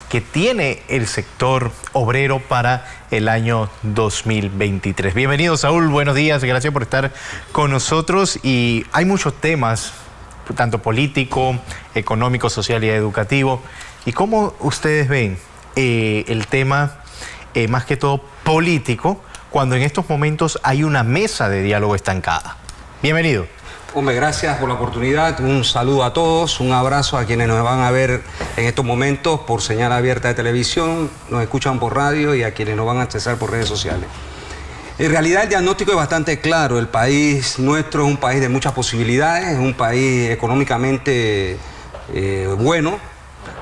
que tiene el sector obrero para el año 2023. Bienvenido, Saúl, buenos días, gracias por estar con nosotros. Y hay muchos temas, tanto político, económico, social y educativo. ¿Y cómo ustedes ven el tema, más que todo político, cuando en estos momentos hay una mesa de diálogo estancada? Bienvenido. Hombre, gracias por la oportunidad. Un saludo a todos, un abrazo a quienes nos van a ver en estos momentos por señal abierta de televisión, nos escuchan por radio y a quienes nos van a accesar por redes sociales. En realidad el diagnóstico es bastante claro. El país nuestro es un país de muchas posibilidades, es un país económicamente bueno.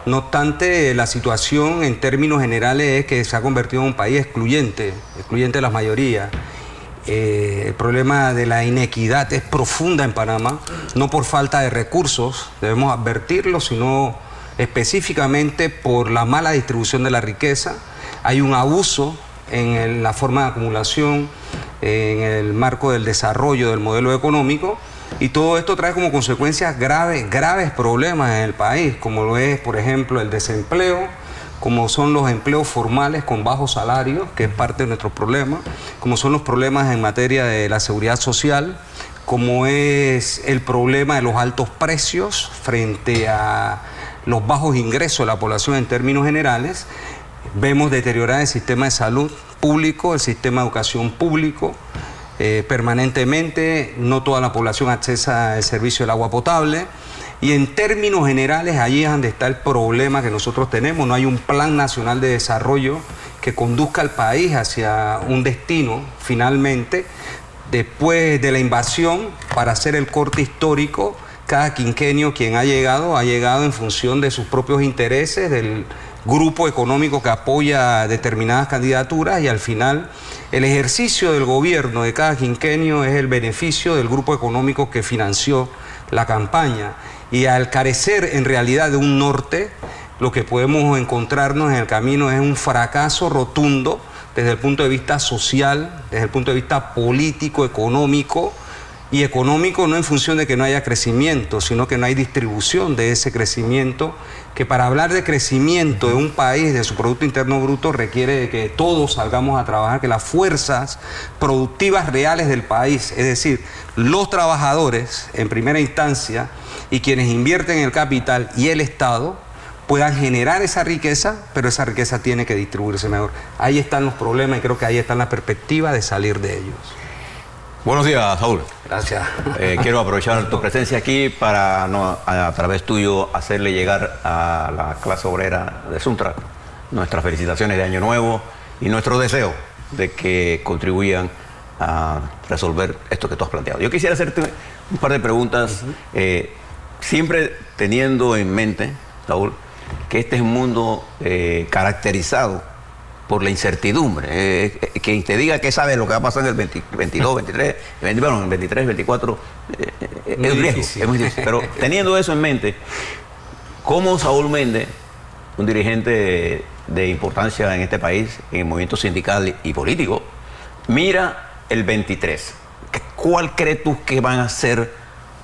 No obstante, la situación en términos generales es que se ha convertido en un país excluyente de las mayorías. El problema de la inequidad es profunda en Panamá, no por falta de recursos, debemos advertirlo, sino específicamente por la mala distribución de la riqueza. Hay un abuso en la forma de acumulación, en el marco del desarrollo del modelo económico, y todo esto trae como consecuencias graves problemas en el país, como lo es, por ejemplo, el desempleo, como son los empleos formales con bajos salarios, que es parte de nuestro problema, como son los problemas en materia de la seguridad social, como es el problema de los altos precios frente a los bajos ingresos de la población en términos generales. Vemos deteriorar el sistema de salud público, el sistema de educación público, permanentemente, no toda la población accesa al servicio del agua potable. Y en términos generales, allí es donde está el problema que nosotros tenemos. No hay un plan nacional de desarrollo que conduzca al país hacia un destino, finalmente. Después de la invasión, para hacer el corte histórico, cada quinquenio quien ha llegado en función de sus propios intereses, del grupo económico que apoya determinadas candidaturas, y al final el ejercicio del gobierno de cada quinquenio es el beneficio del grupo económico que financió la campaña. Y al carecer en realidad de un norte, lo que podemos encontrarnos en el camino es un fracaso rotundo desde el punto de vista social, desde el punto de vista político, económico, y económico no en función de que no haya crecimiento, sino que no hay distribución de ese crecimiento, que para hablar de crecimiento de un país, de su Producto Interno Bruto, requiere de que todos salgamos a trabajar, que las fuerzas productivas reales del país, es decir, los trabajadores en primera instancia y quienes invierten en el capital y el Estado, puedan generar esa riqueza, pero esa riqueza tiene que distribuirse mejor. Ahí están los problemas y creo que ahí está la perspectiva de salir de ellos. Buenos días, Saúl. Gracias. Quiero aprovechar tu presencia aquí para, a través tuyo, hacerle llegar a la clase obrera de Suntra nuestras felicitaciones de Año Nuevo y nuestro deseo de que contribuyan a resolver esto que tú has planteado. Yo quisiera hacerte un par de preguntas, siempre teniendo en mente, Saúl, que este es un mundo caracterizado por la incertidumbre. Quien te diga que sabe lo que va a pasar en el 22, 23, bueno, en el 23, 24, es un riesgo, es muy difícil. Pero teniendo eso en mente, ¿cómo Saúl Méndez, un dirigente de importancia en este país, en el movimiento sindical y político, mira el 23? ¿Cuál crees tú que van a ser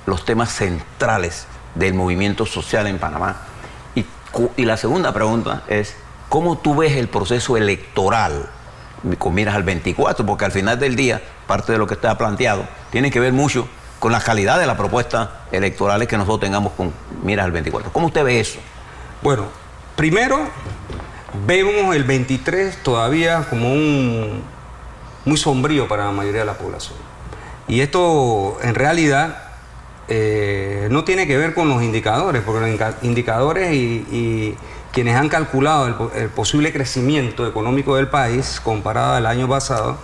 los temas centrales del movimiento social en Panamá? Y la segunda pregunta es, ¿cómo tú ves el proceso electoral con miras al 24? Porque al final del día, parte de lo que está planteado tiene que ver mucho con la calidad de las propuestas electorales que nosotros tengamos con miras al 24. ¿Cómo usted ve eso? Bueno, primero, vemos el 23 todavía como muy sombrío para la mayoría de la población. Y esto, en realidad, no tiene que ver con los indicadores, porque los indicadores y quienes han calculado el posible crecimiento económico del país comparado al año pasado,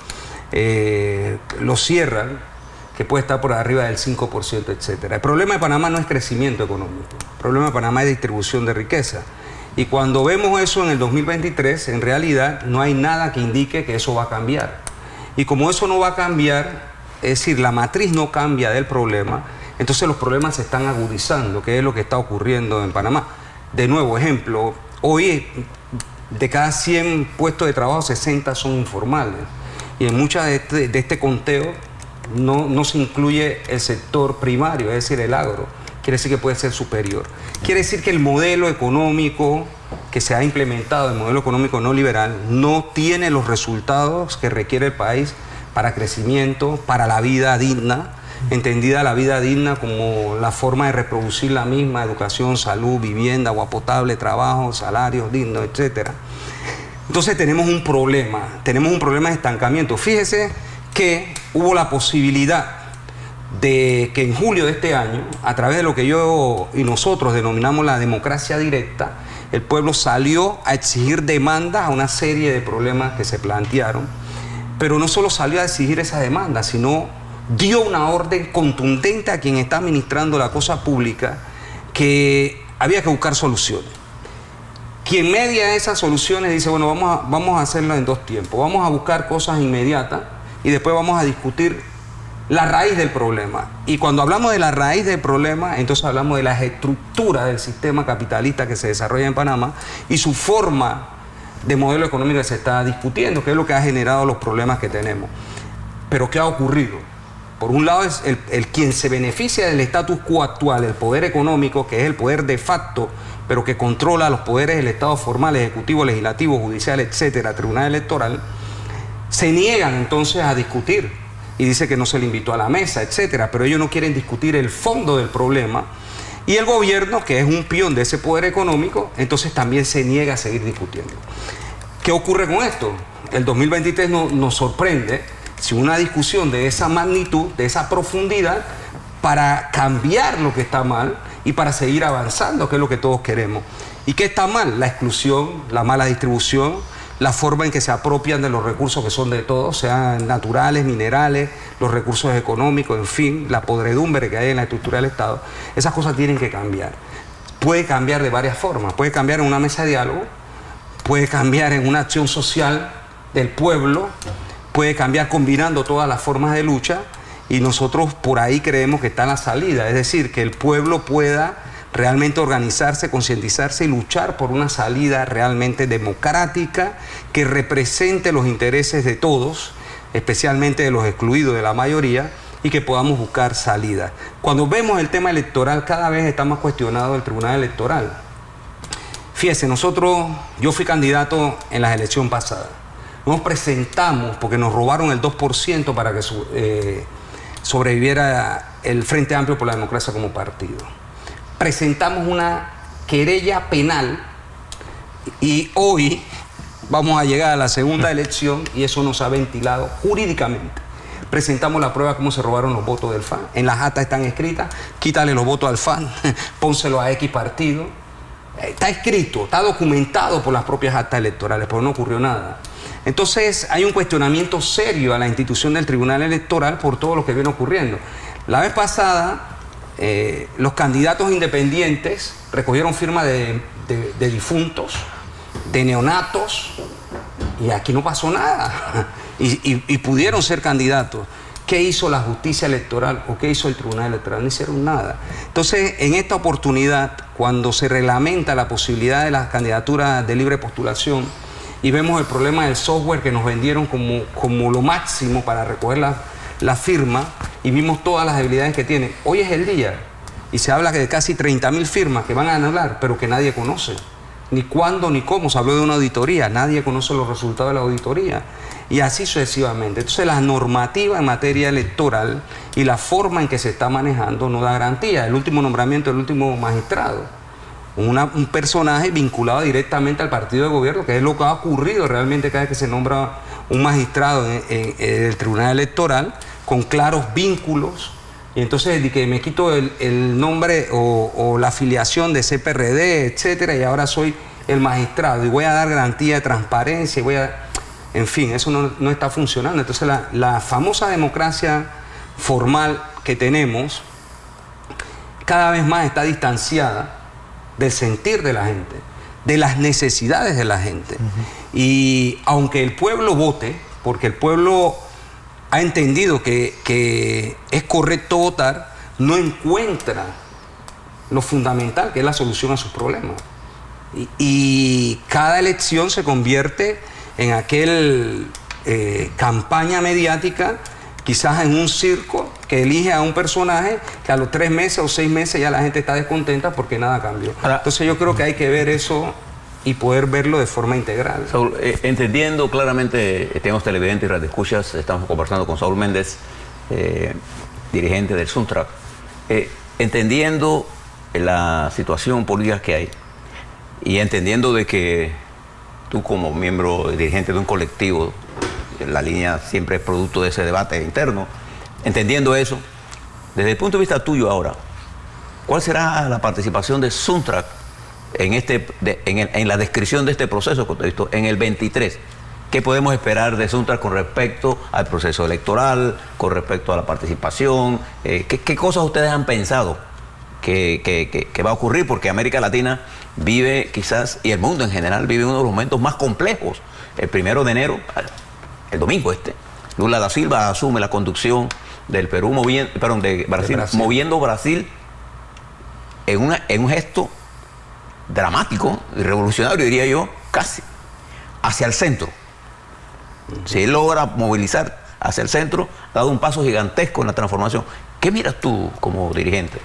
lo cierran, que puede estar por arriba del 5%, etc. El problema de Panamá no es crecimiento económico, el problema de Panamá es distribución de riqueza. Y cuando vemos eso en el 2023, en realidad no hay nada que indique que eso va a cambiar. Y como eso no va a cambiar, es decir, la matriz no cambia del problema, entonces los problemas se están agudizando, que es lo que está ocurriendo en Panamá. De nuevo, ejemplo, hoy de cada 100 puestos de trabajo, 60 son informales. Y en muchas de este conteo no se incluye el sector primario, es decir, el agro. Quiere decir que puede ser superior. Quiere decir que el modelo económico que se ha implementado el modelo económico no liberal no tiene los resultados que requiere el país para crecimiento, para la vida digna, entendida la vida digna como la forma de reproducir la misma, educación, salud, vivienda, agua potable, trabajo, salarios dignos, etc. Entonces tenemos un problema de estancamiento. Fíjese que hubo la posibilidad de que en julio de este año, a través de lo que yo y nosotros denominamos la democracia directa, el pueblo salió a exigir demandas a una serie de problemas que se plantearon, pero no solo salió a exigir esas demandas, sino dio una orden contundente a quien está administrando la cosa pública que había que buscar soluciones. Quien media esas soluciones dice, bueno, vamos a hacerlo en dos tiempos, vamos a buscar cosas inmediatas y después vamos a discutir la raíz del problema. Y cuando hablamos de la raíz del problema, entonces hablamos de las estructuras del sistema capitalista que se desarrolla en Panamá y su forma de modelo económico que se está discutiendo, que es lo que ha generado los problemas que tenemos. Pero ¿qué ha ocurrido? Por un lado es el quien se beneficia del status quo actual, el poder económico, que es el poder de facto, pero que controla los poderes del Estado formal, ejecutivo, legislativo, judicial, etcétera, tribunal electoral, se niegan entonces a discutir y dice que no se le invitó a la mesa, etcétera, pero ellos no quieren discutir el fondo del problema. Y el gobierno, que es un peón de ese poder económico, entonces también se niega a seguir discutiendo. ¿Qué ocurre con esto? El 2023 nos sorprende sin una discusión de esa magnitud, de esa profundidad, para cambiar lo que está mal y para seguir avanzando, que es lo que todos queremos. ¿Y qué está mal? La exclusión, la mala distribución, la forma en que se apropian de los recursos que son de todos, sean naturales, minerales, los recursos económicos, en fin, la podredumbre que hay en la estructura del Estado. Esas cosas tienen que cambiar. Puede cambiar de varias formas. Puede cambiar en una mesa de diálogo, puede cambiar en una acción social del pueblo, puede cambiar combinando todas las formas de lucha, y nosotros por ahí creemos que está la salida, es decir, que el pueblo pueda realmente organizarse, concientizarse y luchar por una salida realmente democrática que represente los intereses de todos, especialmente de los excluidos de la mayoría, y que podamos buscar salida. Cuando vemos el tema electoral, cada vez está más cuestionado el Tribunal Electoral. Fíjese, yo fui candidato en las elecciones pasadas. Nos presentamos porque nos robaron el 2% para que sobreviviera el Frente Amplio por la Democracia como partido. Presentamos una querella penal y hoy vamos a llegar a la segunda elección y eso nos ha ventilado jurídicamente. Presentamos la prueba de cómo se robaron los votos del FAN. En las actas están escritas, quítale los votos al FAN, pónselo a X partido. Está escrito, está documentado por las propias actas electorales, pero no ocurrió nada. Entonces hay un cuestionamiento serio a la institución del Tribunal Electoral por todo lo que viene ocurriendo. La vez pasada, los candidatos independientes recogieron firmas de difuntos, de neonatos, y aquí no pasó nada. Y pudieron ser candidatos. ¿Qué hizo la justicia electoral o qué hizo el Tribunal Electoral? No hicieron nada. Entonces, en esta oportunidad, cuando se reglamenta la posibilidad de las candidaturas de libre postulación y vemos el problema del software que nos vendieron como lo máximo para recoger la firma, y vimos todas las debilidades que tiene, hoy es el día. Y se habla de casi 30.000 firmas que van a anular, pero que nadie conoce. Ni cuándo ni cómo. Se habló de una auditoría, nadie conoce los resultados de la auditoría. Y así sucesivamente. Entonces la normativa en materia electoral y la forma en que se está manejando no da garantía. El último nombramiento del último magistrado, un personaje vinculado directamente al partido de gobierno, que es lo que ha ocurrido realmente cada vez que se nombra un magistrado en el Tribunal Electoral, con claros vínculos. Y entonces de que me quito el nombre o la afiliación de CPRD, etcétera, y ahora soy el magistrado y voy a dar garantía de transparencia y en fin, eso no está funcionando. Entonces la famosa democracia formal que tenemos cada vez más está distanciada del sentir de la gente, de las necesidades de la gente. Y aunque el pueblo vote, porque el pueblo ha entendido que es correcto votar, no encuentra lo fundamental, que es la solución a sus problemas. Y cada elección se convierte en aquel campaña mediática, quizás en un circo, que elige a un personaje que a los 3 meses o 6 meses ya la gente está descontenta porque nada cambió. Entonces yo creo que hay que ver eso y poder verlo de forma integral. Saúl, entendiendo claramente, tenemos televidentes y radioescuchas, estamos conversando con Saúl Méndez, dirigente del Suntrack, entendiendo la situación política que hay y entendiendo de que tú como miembro dirigente de un colectivo, la línea siempre es producto de ese debate interno, entendiendo eso, desde el punto de vista tuyo ahora, ¿cuál será la participación de Suntrack en la descripción de este proceso en el 23? ¿Qué podemos esperar de Suntrack con respecto al proceso electoral, con respecto a la participación? ¿Qué cosas ustedes han pensado que va a ocurrir? Porque América Latina vive quizás, y el mundo en general, vive uno de los momentos más complejos. El 1 de enero, el domingo Lula da Silva asume la conducción del Perú, de Brasil, moviendo Brasil en un gesto dramático y revolucionario, diría yo, casi, hacia el centro. Si él logra movilizar hacia el centro, ha dado un paso gigantesco en la transformación. ¿Qué miras tú como dirigente?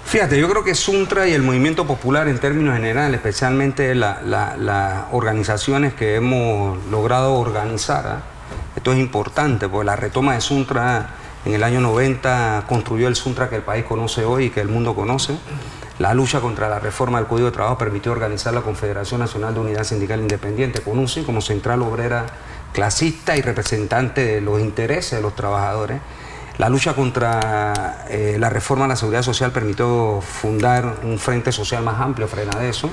Fíjate, yo creo que Suntrack y el movimiento popular en términos generales, especialmente las organizaciones que hemos logrado organizar, esto es importante, porque la retoma de Suntrack en el año 90 construyó el Suntrack que el país conoce hoy y que el mundo conoce. La lucha contra la reforma del Código de Trabajo permitió organizar la Confederación Nacional de Unidad Sindical Independiente, CONUSI, como central obrera clasista y representante de los intereses de los trabajadores. La lucha contra la reforma a la seguridad social permitió fundar un frente social más amplio, Frenadeso,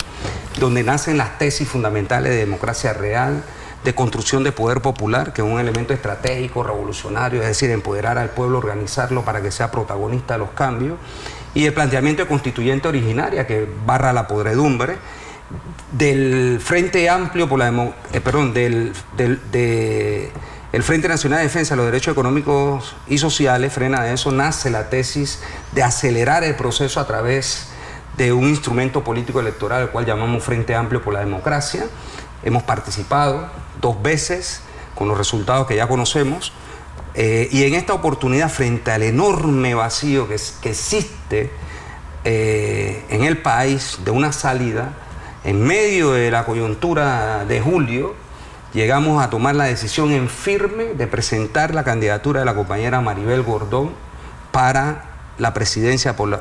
donde nacen las tesis fundamentales de democracia real, de construcción de poder popular, que es un elemento estratégico, revolucionario, es decir, empoderar al pueblo, organizarlo para que sea protagonista de los cambios, y el planteamiento de constituyente originaria, que barra la podredumbre, del Frente Amplio por la el Frente Nacional de Defensa de los Derechos Económicos y Sociales, Frenadeso, nace la tesis de acelerar el proceso a través de un instrumento político electoral, el cual llamamos Frente Amplio por la Democracia. Hemos participado 2 veces con los resultados que ya conocemos, y en esta oportunidad, frente al enorme vacío que existe en el país de una salida, en medio de la coyuntura de julio, llegamos a tomar la decisión en firme de presentar la candidatura de la compañera Maribel Gordón para la presidencia por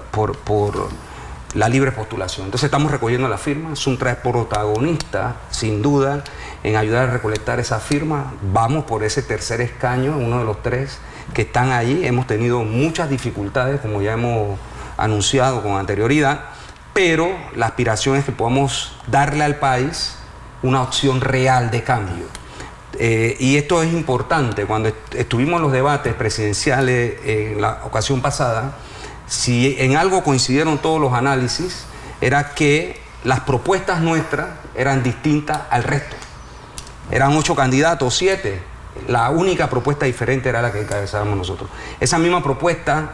la libre postulación. Entonces estamos recogiendo las firmas. Suntrack es protagonista, sin duda, en ayudar a recolectar esas firmas. Vamos por ese tercer escaño, uno de los 3 que están allí. Hemos tenido muchas dificultades, como ya hemos anunciado con anterioridad, pero la aspiración es que podamos darle al país una opción real de cambio. Y esto es importante. Cuando estuvimos en los debates presidenciales en la ocasión pasada, si en algo coincidieron todos los análisis, era que las propuestas nuestras eran distintas al resto. Eran 8 candidatos, 7. La única propuesta diferente era la que encabezábamos nosotros. Esa misma propuesta,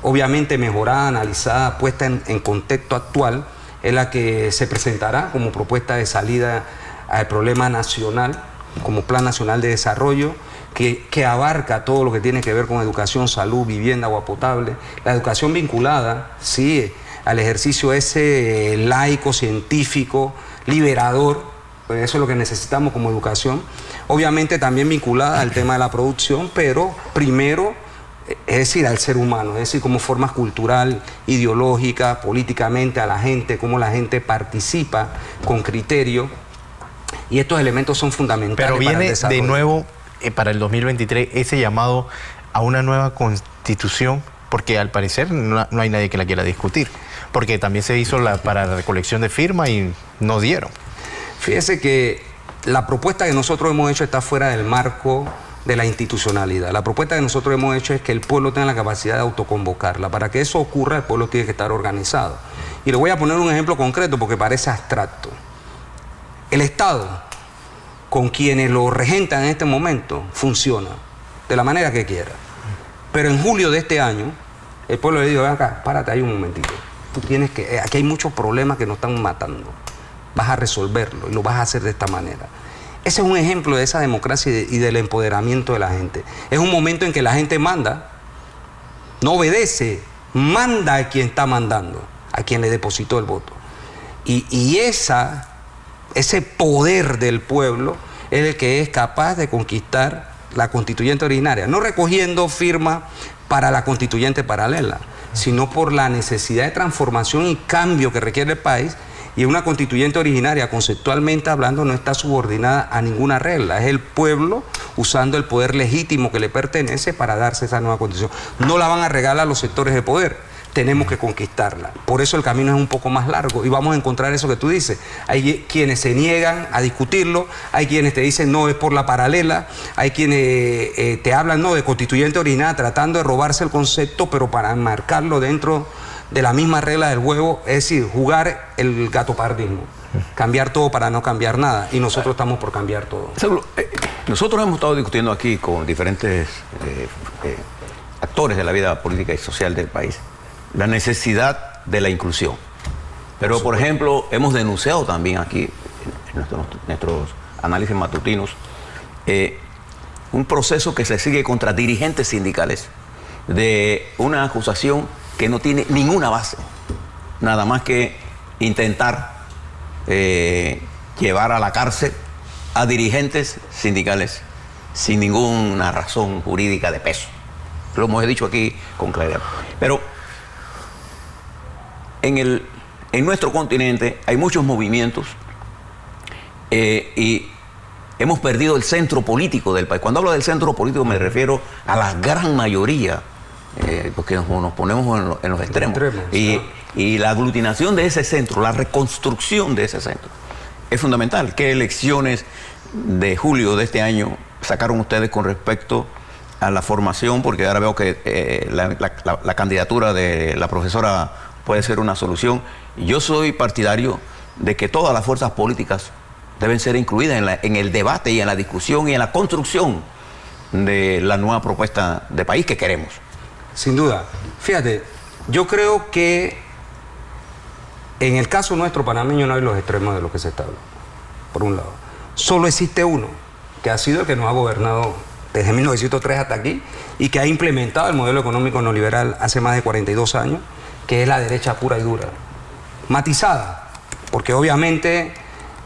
obviamente mejorada, analizada, puesta en contexto actual, es la que se presentará como propuesta de salida al problema nacional, como Plan Nacional de Desarrollo, que abarca todo lo que tiene que ver con educación, salud, vivienda, agua potable. La educación vinculada, sí, al ejercicio ese laico, científico, liberador, pues eso es lo que necesitamos como educación. Obviamente también vinculada al tema de la producción, pero primero, es decir, al ser humano, es decir, como forma cultural, ideológica, políticamente, a la gente, cómo la gente participa con criterio. Y estos elementos son fundamentales. Pero viene para el desarrollo. de nuevo para el 2023 ese llamado a una nueva constitución, porque al parecer no hay nadie que la quiera discutir, porque también se hizo para la recolección de firmas y no dieron. Fíjese que la propuesta que nosotros hemos hecho está fuera del marco de la institucionalidad. La propuesta que nosotros hemos hecho es que el pueblo tenga la capacidad de autoconvocarla. Para que eso ocurra, el pueblo tiene que estar organizado. Y le voy a poner un ejemplo concreto porque parece abstracto. El Estado, con quienes lo regentan en este momento, funciona de la manera que quiera. Pero en julio de este año, el pueblo le dijo: ven acá, párate ahí un momentito. Tú tienes que, aquí hay muchos problemas que nos están matando. Vas a resolverlo y lo vas a hacer de esta manera. Ese es un ejemplo de esa democracia y del empoderamiento de la gente. Es un momento en que la gente manda, no obedece, manda a quien está mandando, a quien le depositó el voto. Y esa ese poder del pueblo es el que es capaz de conquistar la constituyente originaria, no recogiendo firmas para la constituyente paralela, sino por la necesidad de transformación y cambio que requiere el país. Y una constituyente originaria, conceptualmente hablando, no está subordinada a ninguna regla. Es el pueblo usando el poder legítimo que le pertenece para darse esa nueva constitución. No la van a regalar los sectores de poder. Tenemos que conquistarla. Por eso el camino es un poco más largo y vamos a encontrar eso que tú dices. Hay quienes se niegan a discutirlo, hay quienes te dicen no, es por la paralela, hay quienes te hablan no de constituyente originaria tratando de robarse el concepto, pero para enmarcarlo dentro de la misma regla del juego, es decir, jugar el gatopardismo, cambiar todo para no cambiar nada, y nosotros estamos por cambiar todo. Nosotros hemos estado discutiendo aquí con diferentes actores de la vida política y social del país la necesidad de la inclusión. Pero, por ejemplo, hemos denunciado también aquí, en nuestros análisis matutinos, un proceso que se sigue contra dirigentes sindicales de una acusación que no tiene ninguna base, nada más que intentar llevar a la cárcel a dirigentes sindicales sin ninguna razón jurídica de peso. Lo hemos dicho aquí con claridad. Pero en nuestro continente hay muchos movimientos y hemos perdido el centro político del país. Cuando hablo del centro político me refiero a la gran mayoría, porque nos ponemos en los extremos. Y la aglutinación de ese centro, la reconstrucción de ese centro, es fundamental. ¿Qué elecciones de julio de este año sacaron ustedes con respecto a la formación? Porque ahora veo que la candidatura de la profesora puede ser una solución. Yo soy partidario de que todas las fuerzas políticas deben ser incluidas en el debate y en la discusión y en la construcción de la nueva propuesta de país que queremos. Sin duda. Fíjate, yo creo que en el caso nuestro panameño no hay los extremos de lo que se está hablando, por un lado. Solo existe uno, que ha sido el que nos ha gobernado desde 1903 hasta aquí y que ha implementado el modelo económico neoliberal hace más de 42 años, que es la derecha pura y dura, matizada, porque obviamente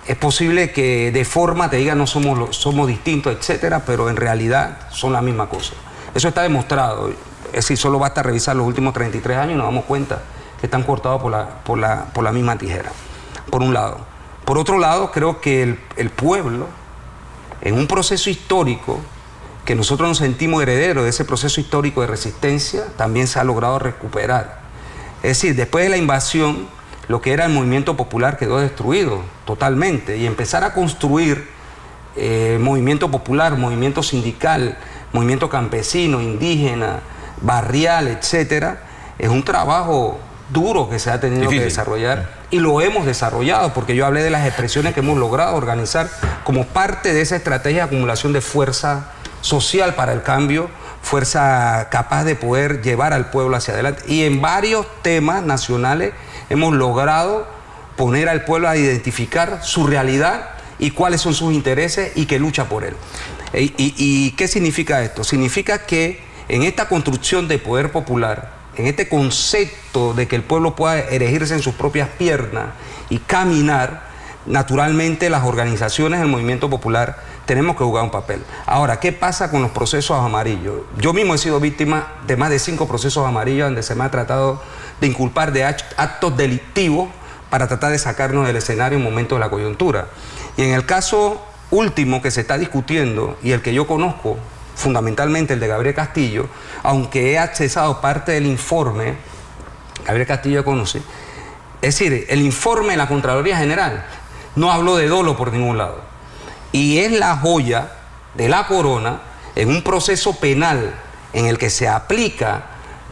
es posible que de forma te digan no somos distintos, etcétera, pero en realidad son la misma cosa. Eso está demostrado. Es decir, solo basta revisar los últimos 33 años y nos damos cuenta que están cortados por la misma tijera, por un lado. Por otro lado, creo que el pueblo, en un proceso histórico, que nosotros nos sentimos herederos de ese proceso histórico de resistencia, también se ha logrado recuperar. Es decir, después de la invasión, lo que era el movimiento popular quedó destruido totalmente y empezar a construir movimiento popular, movimiento sindical, movimiento campesino, indígena, barrial, etcétera, es un trabajo duro que se ha tenido que desarrollar y lo hemos desarrollado porque yo hablé de las expresiones que hemos logrado organizar como parte de esa estrategia de acumulación de fuerza social para el cambio, fuerza capaz de poder llevar al pueblo hacia adelante. Y en varios temas nacionales hemos logrado poner al pueblo a identificar su realidad y cuáles son sus intereses y que lucha por él. ¿Y qué significa esto? Significa que en esta construcción de poder popular, en este concepto de que el pueblo pueda erigirse en sus propias piernas y caminar, naturalmente las organizaciones del movimiento popular tenemos que jugar un papel. Ahora, ¿qué pasa con los procesos amarillos? Yo mismo he sido víctima de más de 5 procesos amarillos donde se me ha tratado de inculpar de actos delictivos para tratar de sacarnos del escenario en momentos de la coyuntura. Y en el caso último que se está discutiendo y el que yo conozco, fundamentalmente el de Gabriel Castillo, aunque he accesado parte del informe, Gabriel Castillo conoce, es decir, el informe de la Contraloría General no habló de dolo por ningún lado. Y es la joya de la corona en un proceso penal en el que se aplica,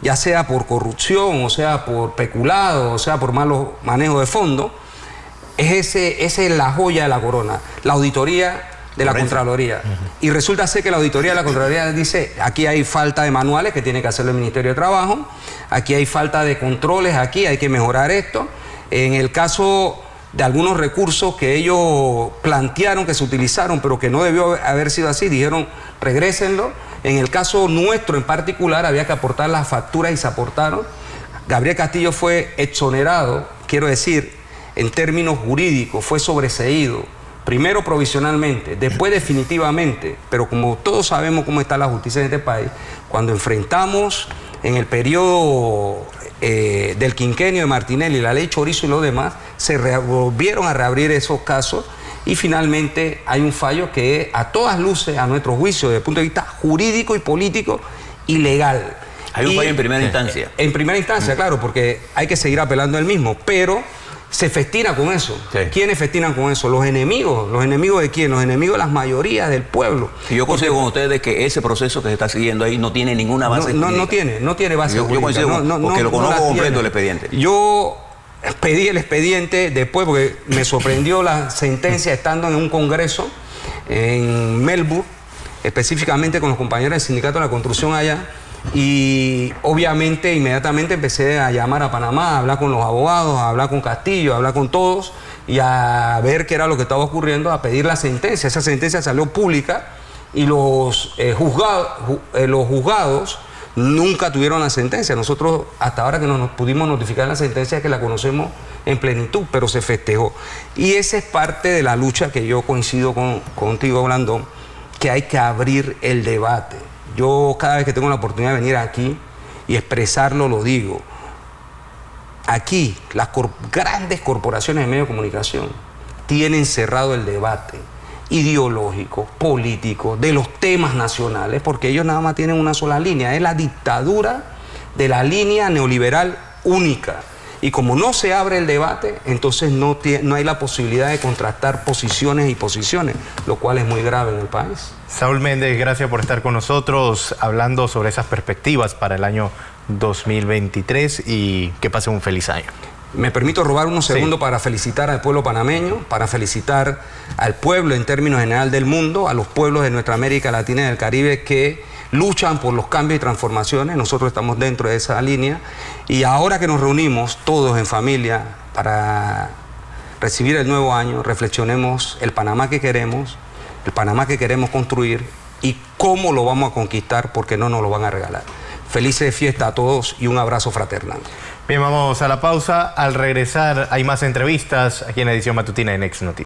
ya sea por corrupción, o sea por peculado, o sea por malos manejos de fondo, esa es la joya de la corona, la auditoría de la Contraloría. Y resulta ser que la auditoría de la Contraloría dice, aquí hay falta de manuales que tiene que hacer el Ministerio de Trabajo, aquí hay falta de controles, aquí hay que mejorar esto. En el caso de algunos recursos que ellos plantearon que se utilizaron, pero que no debió haber sido así, dijeron, regrésenlo. En el caso nuestro en particular, había que aportar las facturas y se aportaron. Gabriel Castillo fue exonerado, quiero decir, en términos jurídicos fue sobreseído, primero provisionalmente, después definitivamente, pero como todos sabemos cómo está la justicia en este país, cuando enfrentamos en el periodo del quinquenio de Martinelli, la ley Chorizo y lo demás, se volvieron a reabrir esos casos y finalmente hay un fallo que es, a todas luces, a nuestro juicio, desde el punto de vista jurídico y político, ilegal. Hay un fallo en primera instancia. En primera instancia, claro, porque hay que seguir apelando al mismo, pero se festina con eso. Sí. ¿Quiénes festinan con eso? Los enemigos. ¿Los enemigos de quién? Los enemigos de las mayorías del pueblo. Y yo coincido con ustedes que ese proceso que se está siguiendo ahí no tiene ninguna base jurídica. No tiene base jurídica. Yo coincido porque lo conozco completo el expediente. Yo pedí el expediente después porque me sorprendió la sentencia estando en un congreso en Melbourne, específicamente con los compañeros del sindicato de la construcción allá. Y obviamente inmediatamente empecé a llamar a Panamá, a hablar con los abogados, a hablar con Castillo, a hablar con todos y a ver qué era lo que estaba ocurriendo, a pedir la sentencia. Esa sentencia salió pública y los juzgados nunca tuvieron la sentencia. Nosotros hasta ahora que nos pudimos notificar la sentencia es que la conocemos en plenitud, pero se festejó. Y esa es parte de la lucha que yo coincido contigo, Blandón, que hay que abrir el debate. Yo cada vez que tengo la oportunidad de venir aquí y expresarlo, lo digo. Aquí las grandes corporaciones de medios de comunicación tienen cerrado el debate ideológico, político, de los temas nacionales, porque ellos nada más tienen una sola línea, es la dictadura de la línea neoliberal única. Y como no se abre el debate, entonces no hay la posibilidad de contrastar posiciones y posiciones, lo cual es muy grave en el país. Saúl Méndez, gracias por estar con nosotros hablando sobre esas perspectivas para el año 2023 y que pase un feliz año. Me permito robar unos segundos para felicitar al pueblo panameño, para felicitar al pueblo en términos general del mundo, a los pueblos de nuestra América Latina y del Caribe que luchan por los cambios y transformaciones. Nosotros estamos dentro de esa línea y ahora que nos reunimos todos en familia para recibir el nuevo año, reflexionemos el Panamá que queremos construir y cómo lo vamos a conquistar, porque no nos lo van a regalar. Felices fiestas a todos y un abrazo fraternal. Bien, vamos a la pausa. Al regresar hay más entrevistas aquí en la edición matutina de Next Noticias.